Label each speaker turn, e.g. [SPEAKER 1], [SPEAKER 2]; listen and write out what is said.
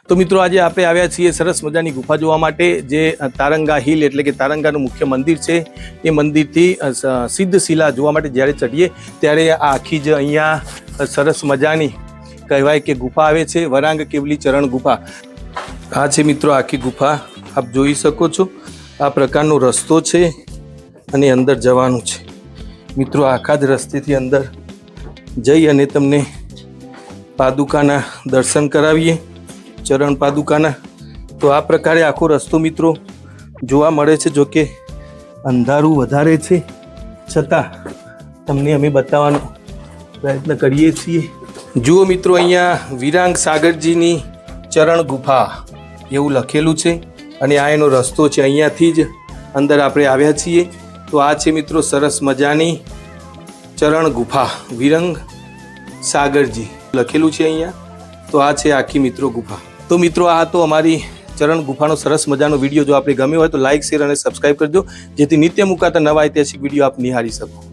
[SPEAKER 1] તો મિત્રો આજે આપણે આવ્યા છીએ સરસ મજાની ગુફા જોવા માટે, જે તારંગા હિલ એટલે કે તારંગાનું મુખ્ય મંદિર છે. એ મંદિરથી સિદ્ધશિલા જોવા માટે જ્યારે ચડીએ ત્યારે આ આખી જ અહીંયા સરસ મજાની કહેવાય કે ગુફા આવે છે, વરાંગ કેવલી ચરણ ગુફા. આ છે મિત્રો આખી ગુફા, આપ જોઈ શકો છો. આ પ્રકારનો રસ્તો છે અને અંદર જવાનું છે. મિત્રો આખા જ રસ્તેથી અંદર જઈ અને તમને પાદુકાના દર્શન કરાવીએ, ચરણ પાદુકાના. તો આ પ્રકારે આખો રસ્તો મિત્રો જોવા મળે છે. જો કે અંધારું વધારે છે છતાં તમને અમે બતાવવાનો પ્રયત્ન કરીએ છીએ. જુઓ મિત્રો, અહીંયા વિરાંગ સાગરજીની ચરણ ગુફા એવું લખેલું છે અને આ એનો રસ્તો છે. અહીંયાથી જ અંદર આપણે આવ્યા છીએ. તો આ છે મિત્રો સરસ મજાની ચરણ ગુફા, વિરંગ સાગરજી લખેલું છે અહીંયા. તો આ છે આખી મિત્રો ગુફા. તો મિત્રો આ તો અમારી ચરણ ગુફાનો સરસ મજાનો વિડીયો. જો આપણે ગમ્યો હોય તો લાઇક, શેર અને સબસ્ક્રાઈબ કરજો, જેથી નિત્ય મુકાતા નવા ઐતિહાસિક વિડીયો આપ નિહાળી શકો.